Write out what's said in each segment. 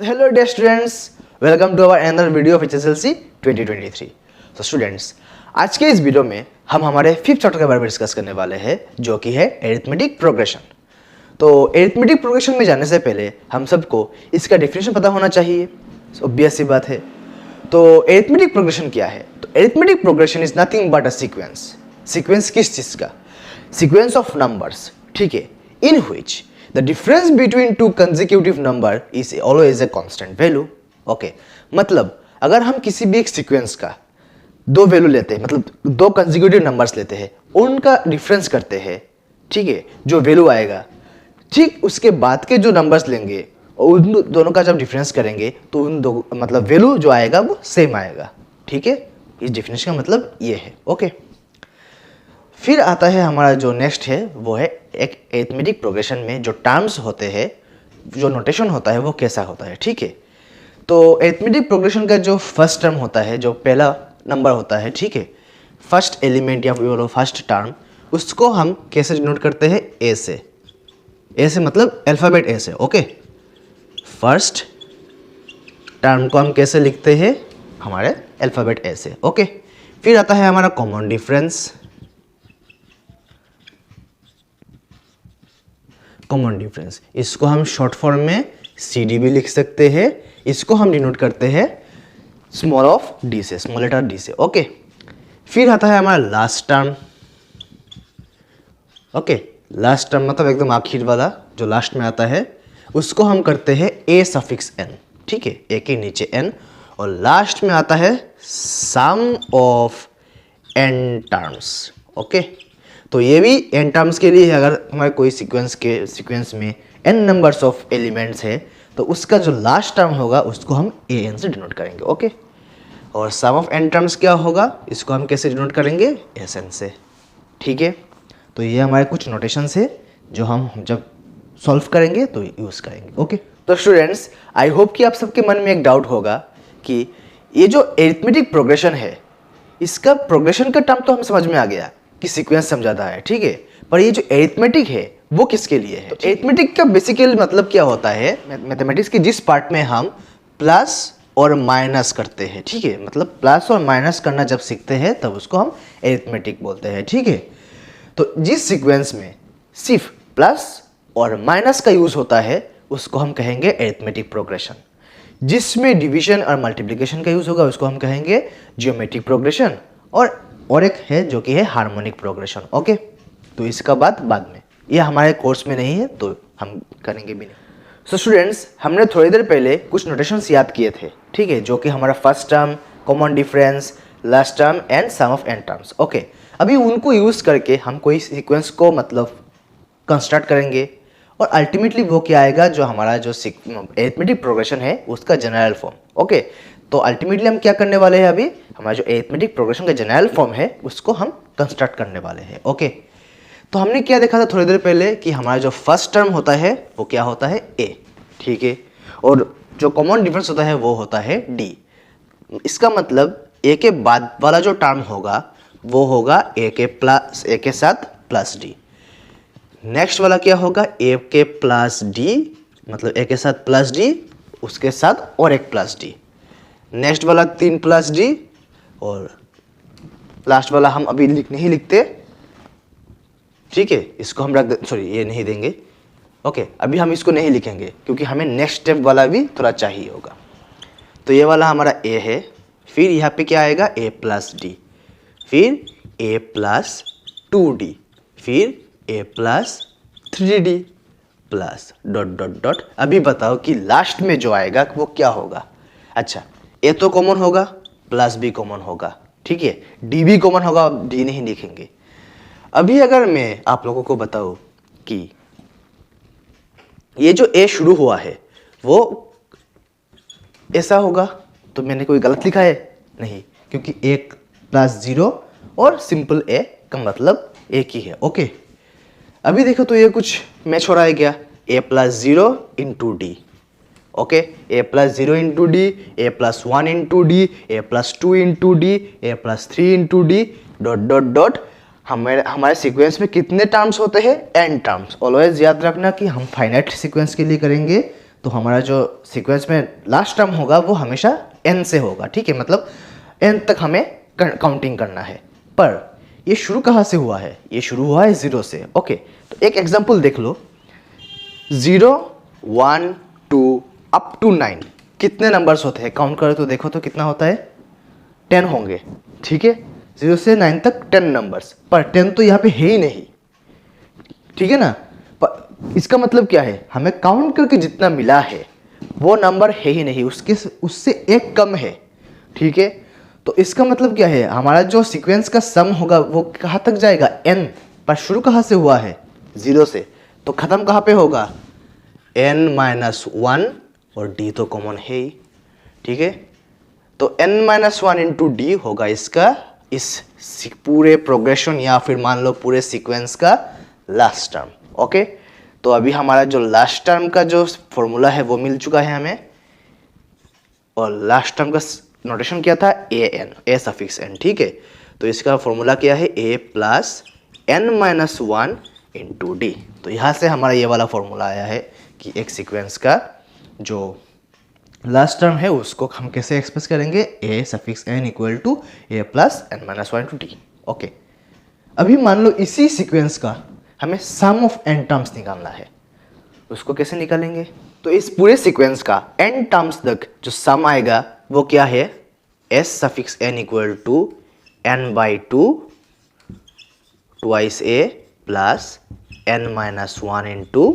Hello dear students, welcome to our another video of HSLC 2023. So students, आज के इस video में हम हमारे फिफ्थ चैप्टर के बारे में डिस्कस करने वाले हैं जो कि है एरिथमेटिक प्रोग्रेशन। तो एरिथमेटिक प्रोग्रेशन में जाने से पहले हम सबको इसका डेफिनेशन पता होना चाहिए, ऑब्वियस सी बात है। तो एरिथमेटिक प्रोग्रेशन क्या है? तो arithmetic progression is nothing but a sequence. Sequence किस चीज़ का? सीक्वेंस ऑफ नंबर्स, ठीक है, in which the difference between two consecutive number is always a constant value. Okay, मतलब अगर हम किसी भी एक सीक्वेंस का दो वैल्यू लेते हैं, मतलब दो कंसेक्यूटिव नंबर्स लेते हैं, उनका डिफरेंस करते हैं, ठीक है, जो वैल्यू आएगा, ठीक उसके बाद के जो नंबर्स लेंगे और उन दोनों का जब डिफरेंस करेंगे तो उन दो मतलब वैल्यू जो आएगा वो सेम आएगा, ठीक है। इस डिफिनेशन का मतलब ये है। ओके, फिर आता है हमारा जो नेक्स्ट है वो है एक एरिथमेटिक प्रोग्रेशन में जो टर्म्स होते हैं, जो नोटेशन होता है वो कैसा होता है, ठीक है। तो एरिथमेटिक प्रोग्रेशन का जो फर्स्ट टर्म होता है, जो पहला नंबर होता है, ठीक है, फर्स्ट एलिमेंट या बोलो फर्स्ट टर्म, उसको हम कैसे डिनोट करते हैं? ए से। ए से मतलब अल्फ़ाबेट ए से। ओके, फर्स्ट टर्म को हम कैसे लिखते हैं? हमारे अल्फ़ाबेट ए से। ओके, फिर आता है हमारा कॉमन डिफरेंस। कॉमन डिफरेंस, इसको हम शॉर्ट फॉर्म में CD भी लिख सकते हैं। इसको हम डिनोट करते हैं स्मॉल ऑफ डी से, स्मॉल लेटर डी से। ओके, फिर आता है हमारा last term. Okay, last term मतलब एकदम आखिर वाला जो लास्ट में आता है, उसको हम करते हैं A सफिक्स n, ठीक है, A के नीचे n, और लास्ट में आता है सम ऑफ n टर्म्स। ओके, तो ये भी n टर्म्स के लिए है। अगर हमारे कोई सीक्वेंस में n नंबर्स ऑफ एलिमेंट्स है तो उसका जो लास्ट टर्म होगा उसको हम an से डिनोट करेंगे। ओके, और सम ऑफ n टर्म्स क्या होगा? इसको हम कैसे डिनोट करेंगे? sn से, ठीक है। तो ये हमारे कुछ नोटेशंस है जो हम जब सॉल्व करेंगे तो यूज़ करेंगे। ओके, तो स्टूडेंट्स, आई होप कि आप सबके मन में एक डाउट होगा कि ये जो एरिथमेटिक प्रोग्रेशन है, इसका प्रोग्रेशन का टर्म तो हम समझ में आ गया कि सीक्वेंस समझाता है, ठीक है, पर ये जो एरिथमेटिक है वो किसके लिए है? तो एरिथमेटिक का बेसिकली मतलब क्या होता है? मैथमेटिक्स के जिस पार्ट में हम प्लस और माइनस करते हैं, ठीक है, मतलब प्लस और माइनस करना जब सीखते हैं तब उसको हम एरिथमेटिक बोलते हैं, ठीक है। तो जिस सीक्वेंस में सिर्फ प्लस और माइनस का यूज होता है उसको हम कहेंगे एरिथमेटिक प्रोग्रेशन। जिसमें डिवीजन और मल्टीप्लिकेशन का यूज होगा उसको हम कहेंगे जियोमेट्रिक प्रोग्रेशन, और एक है जो कि है हार्मोनिक प्रोग्रेशन। ओके, तो इसका बाद में, ये हमारे कोर्स में नहीं है तो हम करेंगे भी नहीं। सो स्टूडेंट्स, हमने थोड़ी देर पहले कुछ नोटेशंस याद किए थे, ठीक है, जो कि हमारा first term, common difference, last term and sum of n terms. Okay, अभी उनको यूज़ करके हम कोई सीक्वेंस को मतलब कंस्ट्रक्ट करेंगे और अल्टीमेटली वो क्या आएगा, जो हमारा जो एरिथमेटिक प्रोग्रेशन है उसका जनरल फॉर्म। ओके, तो अल्टीमेटली हम क्या करने वाले हैं? अभी हमारा जो एरिथमेटिक प्रोग्रेशन का जनरल फॉर्म है उसको हम कंस्ट्रक्ट करने वाले हैं। ओके, तो हमने क्या देखा था थोड़ी देर पहले कि हमारा जो फर्स्ट टर्म होता है वो क्या होता है? A, ठीक है, और जो कॉमन डिफरेंस होता है वो होता है D। इसका मतलब A के बाद वाला जो टर्म होगा वो होगा A के साथ प्लस D। नेक्स्ट वाला क्या होगा? A के प्लस D, मतलब A के साथ प्लस D, उसके साथ और एक प्लस D। नेक्स्ट वाला 3 प्लस D, और लास्ट वाला हम अभी नहीं लिखते, ठीक है, इसको हम ये नहीं देंगे। ओके, अभी हम इसको नहीं लिखेंगे क्योंकि हमें नेक्स्ट स्टेप वाला भी थोड़ा चाहिए होगा। तो ये वाला हमारा A है, फिर यहाँ पे क्या आएगा? A प्लस D, फिर A प्लस 2D, फिर A plus 3D plus dot dot dot. अभी बताओ कि लास्ट में जो आएगा वो क्या होगा? अच्छा, A तो कॉमन होगा, प्लस भी कॉमन होगा, ठीक है, D भी कॉमन होगा, D नहीं लिखेंगे। अभी अगर मैं आप लोगों को बताऊं कि ये जो A शुरू हुआ है वो ऐसा होगा, तो मैंने कोई गलत लिखा है? नहीं, क्योंकि 1 प्लस 0 और सिंपल A का मतलब एक ही है। ओके, अभी देखो तो ये कुछ मैच हो रहा है क्या? A plus 0 into d. Okay, A plus 0 into D, A plus 1 into D, A plus 2 into D, A plus 3 into D, dot dot dot. हमारे सीक्वेंस में कितने टर्म्स होते हैं? n terms. ऑलवेज याद रखना कि हम फाइनाइट सीक्वेंस के लिए करेंगे तो हमारा जो सीक्वेंस में लास्ट टर्म होगा वो हमेशा n से होगा, ठीक है, मतलब n तक हमें काउंटिंग करना है। पर ये शुरू कहाँ से हुआ है? ये शुरू हुआ है 0 से। ओके, तो एक एग्जांपल देख लो, 0 1 2 अप टू 9 कितने नंबर्स होते हैं? काउंट करो तो देखो तो कितना होता है? 10 होंगे, ठीक है। 0 से 9 तक 10 नंबर्स, पर 10 तो यहाँ पे है ही नहीं, ठीक है ना। पर इसका मतलब क्या है? हमें काउंट करके जितना मिला है वो नंबर है ही नहीं, उससे एक कम है, ठीक है। तो इसका मतलब क्या है? हमारा जो सीक्वेंस का सम होगा वो कहाँ तक जाएगा? n, पर शुरू कहाँ से हुआ है? 0 से, तो ख़त्म कहाँ पे होगा? n-1 और d तो कॉमन है ही, ठीक है। तो n-1 इंटू डी होगा इसका इस पूरे प्रोग्रेशन या फिर मान लो पूरे सीक्वेंस का लास्ट टर्म। ओके, तो अभी हमारा जो लास्ट टर्म का जो फॉर्मूला है वो मिल चुका है हमें, और लास्ट टर्म का नोटेशन क्या था? a सफिक्स n, ठीक है। तो इसका फॉर्मूला क्या है? a plus n-1 into D. तो यहाँ से हमारा ये वाला फॉर्मूला आया है कि एक सीक्वेंस का जो लास्ट टर्म है उसको हम कैसे एक्सप्रेस करेंगे? a suffix n equal to a plus n-1 into d. Okay, अभी मान लो इसी सीक्वेंस का हमें सम ऑफ n टर्म्स निकालना है, उसको कैसे निकालेंगे? तो इस पूरे सीक्वेंस का n टर्म्स तक जो सम आएगा वो क्या है? s suffix n equal to n/2 twice a plus n-1 into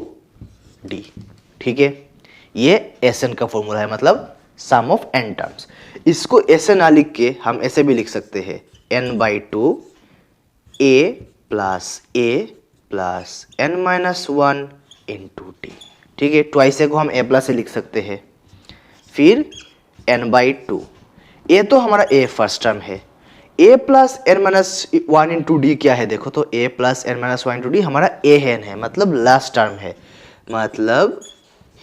d, ठीक है। ये Sn का फॉर्मूला है, मतलब सम ऑफ n टर्म्स। इसको ऐसे ना लिख के हम ऐसे भी लिख सकते हैं, n/2 a plus n-1 into d, ठीक है। ट्वाइस ए को हम a प्लस ए लिख सकते हैं, फिर n/2 a तो हमारा a फर्स्ट टर्म है, a plus n-1 into D क्या है? देखो तो a plus n-1 into D हमारा an है, मतलब लास्ट टर्म है, मतलब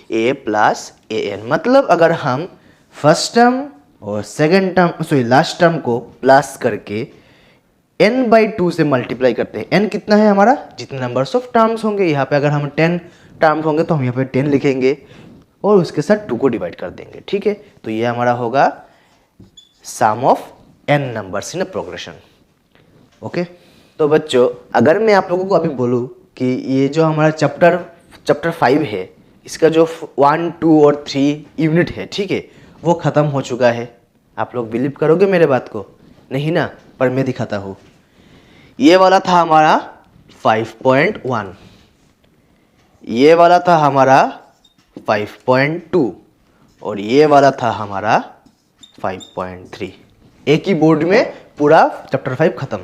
a प्लस an। मतलब अगर हम फर्स्ट टर्म और सेकेंड टर्म लास्ट टर्म को प्लस करके n/2 से मल्टीप्लाई करते हैं, n कितना है हमारा? जितने नंबर्स ऑफ टर्म्स होंगे, यहाँ पे अगर हम 10 टर्म्स होंगे तो हम यहाँ पे 10 लिखेंगे और उसके साथ 2 को डिवाइड कर देंगे, ठीक है। तो ये हमारा होगा sum of n numbers in a progression. Okay, तो बच्चों अगर मैं आप लोगों को अभी बोलूँ कि ये जो हमारा चैप्टर 5 है, इसका जो 1 2 और 3 यूनिट है, ठीक है, वो ख़त्म हो चुका है। आप लोग बिलीव करोगे मेरे बात को? नहीं ना, पर मैं दिखाता हूँ। ये वाला था हमारा 5.1, ये वाला था हमारा 5.2 और ये वाला था हमारा 5.3। एक ही बोर्ड में पूरा चैप्टर 5 खत्म।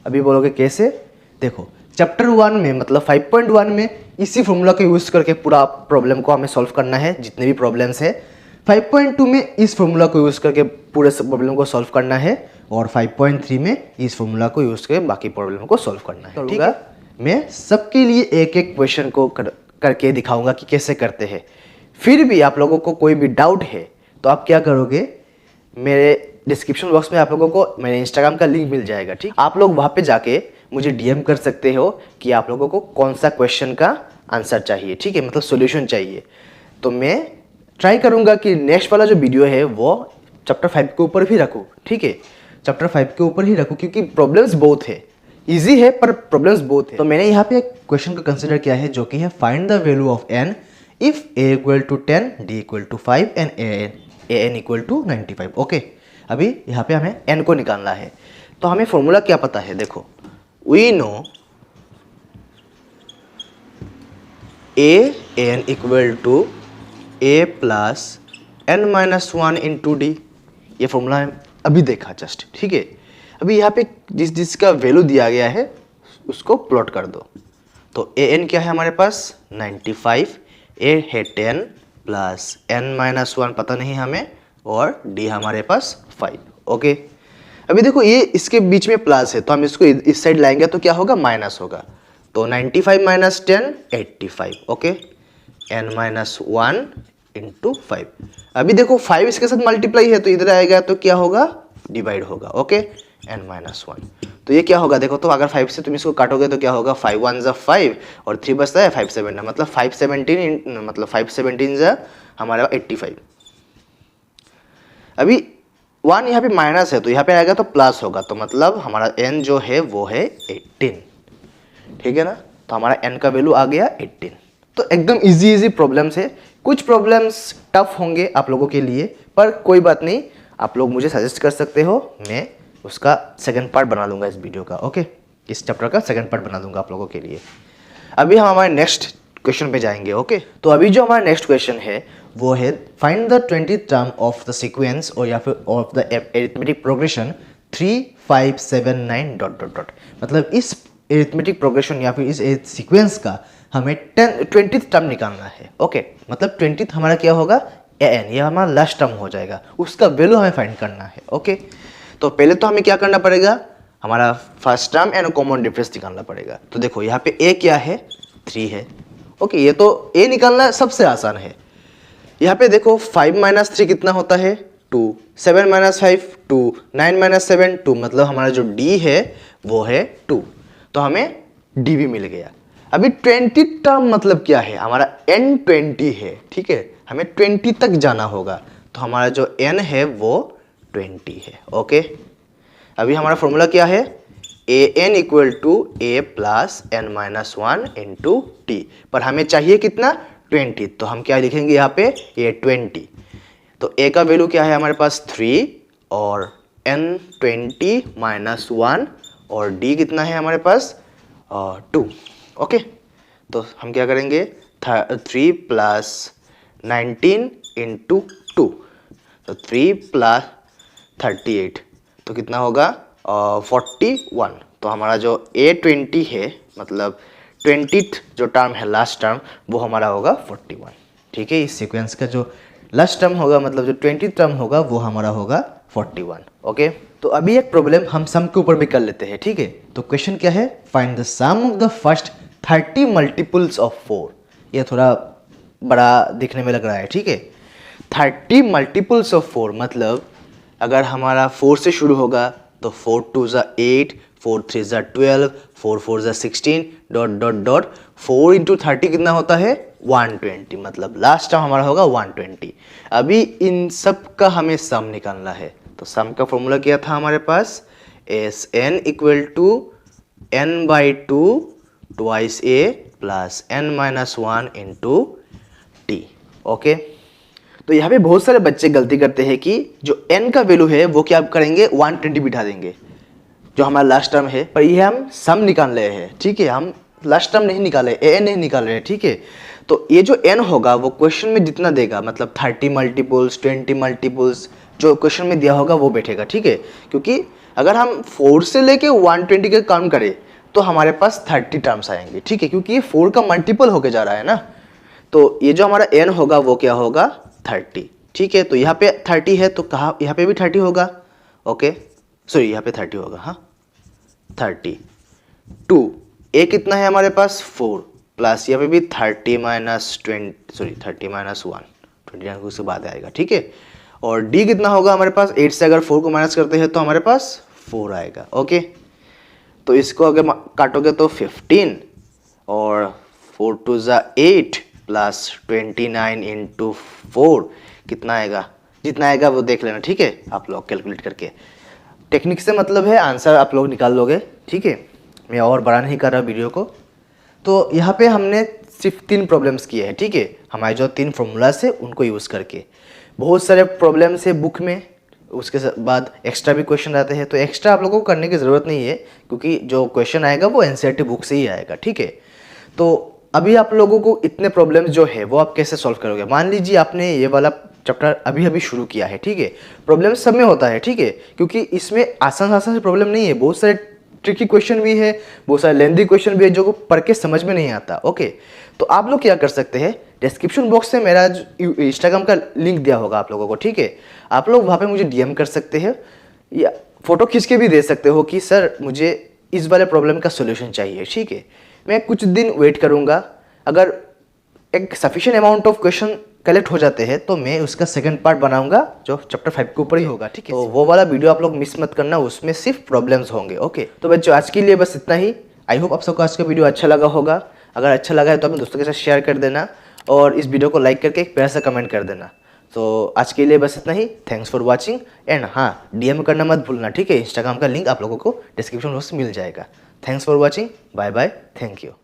अभी बोलोगे कैसे? देखो, चैप्टर 1 में मतलब 5.1 में इसी फॉर्मूला को यूज़ करके पूरा प्रॉब्लम को हमें सॉल्व करना है, जितने भी प्रॉब्लम्स है। 5.2 में इस फॉर्मूला को यूज़ करके पूरे प्रॉब्लम को सॉल्व करना है, और 5.3 में इस फॉर्मूला को यूज़ करके बाकी प्रॉब्लम को सॉल्व करना है, ठीक है। मैं सबके लिए एक एक क्वेश्चन को करके दिखाऊंगा कि कैसे करते हैं। फिर भी आप लोगों को कोई भी डाउट है तो आप क्या करोगे, मेरे डिस्क्रिप्शन बॉक्स में आप लोगों को मेरे इंस्टाग्राम का लिंक मिल जाएगा, ठीक। आप लोग वहाँ पे जाके मुझे डीएम कर सकते हो कि आप लोगों को कौन सा क्वेश्चन का आंसर चाहिए, ठीक है, मतलब सॉल्यूशन चाहिए। तो मैं ट्राई करूँगा कि नेक्स्ट वाला जो वीडियो है वो चैप्टर 5 के ऊपर भी रखूँ, ठीक है, चैप्टर 5 के ऊपर ही रखूँ, क्योंकि प्रॉब्लम्स बहुत है, इजी है पर प्रॉब्लम्स बहुत है। तो मैंने यहाँ पे एक क्वेश्चन को कंसिडर किया है जो कि है find the value of n if a equal to 10 d equal to 5 and an equal to 95। Okay, अभी यहाँ पे हमें n को निकालना है। तो हमें फॉर्मूला क्या पता है? देखो, we know an equal to a plus n-1 into d. ये फॉर्मूला है, अभी देखा जस्ट, ठीक है। अभी यहाँ पे जिसका वैल्यू दिया गया है उसको प्लॉट कर दो। तो an क्या है हमारे पास? 95, a है 10 प्लस n-1 पता नहीं हमें, और d हमारे पास 5। ओके, अभी देखो ये इसके बीच में प्लस है तो हम इसको इस साइड लाएंगे तो क्या होगा? माइनस होगा। तो 95 माइनस 10 85। Okay, n-1 into 5। अभी देखो 5 इसके साथ मल्टीप्लाई है तो इधर आएगा तो क्या होगा? डिवाइड होगा। Okay, n-1। तो ये क्या होगा देखो, तो अगर 5 से तुम इसको काटोगे तो क्या होगा, 5 1 ज़ा 5 और 3 बचता है 5 7 मतलब 517 मतलब 517 ज़ा हमारे 85। अभी 1 यहाँ पे माइनस है तो यहाँ पे आएगा तो प्लस होगा, तो मतलब हमारा n जो है वो है 18, ठीक है ना। तो हमारा n का वैल्यू आ गया 18। तो एकदम इजी प्रॉब्लम्स है, कुछ प्रॉब्लम्स टफ होंगे आप लोगों के लिए, पर कोई बात नहीं, आप लोग मुझे सजेस्ट कर सकते हो, मैं उसका सेकंड पार्ट बना लूँगा इस वीडियो का, ओके, इस चैप्टर का सेकंड पार्ट बना दूंगा आप लोगों के लिए। अभी हम हमारे नेक्स्ट क्वेश्चन पे जाएंगे, ओके। तो अभी जो हमारा नेक्स्ट क्वेश्चन है वो है find the 20th term of the sequence और या फिर of the arithmetic progression 3 5 7 9 dot dot dot. मतलब इस एरिथमेटिक प्रोग्रेशन या फिर इस सीक्वेंस का हमें 20th टर्म निकालना है, ओके। मतलब 20th हमारा क्या होगा, an, ये हमारा लास्ट टर्म हो जाएगा, उसका वैल्यू हमें फाइंड करना है, ओके। तो पहले तो हमें क्या करना पड़ेगा, हमारा first term and common difference निकालना पड़ेगा। तो देखो यहाँ पे a क्या है, 3 है, ओके। ये तो a निकालना सबसे आसान है। यहाँ पे देखो 5 माइनस 3 कितना होता है, 2, 7 माइनस 5 2, 9 माइनस 7 2, मतलब हमारा जो d है वो है 2, तो हमें d भी मिल गया। अभी 20 टर्म मतलब क्या है, हमारा n 20 है, ठीक है, हमें 20 तक जाना होगा, तो हमारा जो n है वो 20 है, ओके। अभी हमारा फॉर्मूला क्या है, an equal to a plus n minus 1 into t, पर हमें चाहिए कितना, 20, तो हम क्या लिखेंगे यहाँ पे, a 20। तो a का वैल्यू क्या है हमारे पास 3 और n 20 माइनस 1 और d कितना है हमारे पास 2, ओके। तो हम क्या करेंगे, 3 प्लस 19 इंटू 2, तो 3 प्लस 38, तो कितना होगा 41। तो हमारा जो a20 है, मतलब 20th जो टर्म है लास्ट टर्म, वो हमारा होगा 41, ठीक है। इस सीक्वेंस का जो लास्ट टर्म होगा, मतलब जो 20th टर्म होगा वो हमारा होगा 41, ओके। तो अभी एक प्रॉब्लम हम सम के ऊपर भी कर लेते हैं, ठीक है। तो क्वेश्चन क्या है, find the sum of the first 30 multiples of 4। ये थोड़ा बड़ा दिखने में लग रहा है, ठीक है। 30 मल्टीपल्स ऑफ 4 मतलब अगर हमारा 4 से शुरू होगा तो 4 2 ज़ा 8, 4 3 ज़ा 12, 4 4 ज़ा 16 डॉट डॉट डॉट 4 इंटू 30 कितना होता है 120, मतलब लास्ट टर्म हमारा होगा 120। अभी इन सब का हमें सम निकालना है, तो सम का फॉर्मूला क्या था हमारे पास, S N equal to N by 2 twice A plus N minus 1 into T, okay. तो यहाँ पे बहुत सारे बच्चे गलती करते हैं कि जो n का वैल्यू है वो क्या करेंगे, 120 बिठा देंगे जो हमारा लास्ट टर्म है, पर ये हम सम निकाल रहे हैं, ठीक है, हम लास्ट टर्म नहीं निकाले, an नहीं निकाल रहे हैं, ठीक है। तो ये जो n होगा वो क्वेश्चन में जितना देगा, मतलब 30 मल्टीपल्स 20 मल्टीपल्स जो क्वेश्चन में दिया होगा वो बैठेगा, ठीक है। क्योंकि अगर हम 4 से लेके 120 का काउंट करें तो हमारे पास 30 टर्म्स आएंगे, ठीक है, क्योंकि ये 4 का मल्टीपल होके जा रहा है ना। तो ये जो हमारा n होगा वो क्या होगा 30, ठीक है। तो यहाँ पे 30 है तो कहाँ, यहाँ पे भी 30 होगा, ओके, सॉरी यहाँ पे 30 होगा, हाँ 30, 2 a कितना है हमारे पास 4 प्लस यहाँ पे भी 30 माइनस 20, सॉरी 30 माइनस 1, 29 उसके बाद आएगा, ठीक है। और d कितना होगा हमारे पास, 8 से अगर 4 को माइनस करते हैं तो हमारे पास 4 आएगा, ओके। तो इसको अगर काटोगे तो 15 और 4 2 ज़ा 8 प्लस 29 इंटू 4 कितना आएगा, जितना आएगा वो देख लेना, ठीक है, आप लोग कैलकुलेट करके। टेक्निक से मतलब है आंसर आप लोग निकाल लोगे, ठीक है, मैं और बड़ा नहीं कर रहा वीडियो को। तो यहाँ पे हमने सिर्फ 3 प्रॉब्लम्स किए हैं, ठीक है, हमारे जो 3 फॉर्मूलाज है उनको यूज़ करके। बहुत सारे प्रॉब्लम्स है बुक में, उसके बाद एक्स्ट्रा भी क्वेश्चन रहते हैं, तो एक्स्ट्रा आप लोगों को करने की ज़रूरत नहीं है, क्योंकि जो क्वेश्चन आएगा वो एनसीईआरटी बुक से ही आएगा, ठीक है। तो अभी आप लोगों को इतने प्रॉब्लम्स जो है वो आप कैसे सॉल्व करोगे। मान लीजिए आपने ये वाला चैप्टर अभी अभी शुरू किया है, ठीक है, प्रॉब्लम सब में होता है, ठीक है, क्योंकि इसमें आसान से प्रॉब्लम नहीं है, बहुत सारे ट्रिकी क्वेश्चन भी है, बहुत सारे लेंथी क्वेश्चन भी है जो पढ़ के समझ में नहीं आता, ओके। तो आप लोग क्या कर सकते हैं, डिस्क्रिप्शन बॉक्स से मेरा इंस्टाग्राम का लिंक दिया होगा आप लोगों को, ठीक है, आप लोग वहाँ पे मुझे डीएम कर सकते हैं या फोटो खींच के भी दे सकते हो कि सर मुझे इस वाले प्रॉब्लम का सोल्यूशन चाहिए, ठीक है। मैं कुछ दिन वेट करूँगा, अगर एक sufficient amount of question collect हो जाते हैं तो मैं उसका सेकंड पार्ट बनाऊंगा जो चैप्टर 5 के ऊपर ही होगा, ठीक है। तो वो वाला वीडियो आप लोग मिस मत करना, उसमें सिर्फ प्रॉब्लम्स होंगे। ओके, तो बच्चों आज के लिए बस इतना ही। आई होप आप सबको आज का वीडियो अच्छा लगा होगा। अगर अच्छा लगा है तो अपने दोस्तों के साथ शेयर कर देना और इस वीडियो को लाइक करके एक प्यारा सा कमेंट कर देना। तो आज के लिए बस इतना ही। थैंक्स फॉर वॉचिंग एंड हाँ, डीएम करना मत भूलना, ठीक है। इंस्टाग्राम का लिंक आप लोगों को डिस्क्रिप्शन बॉक्स में मिल जाएगा। Thanks for watching, bye bye, thank you.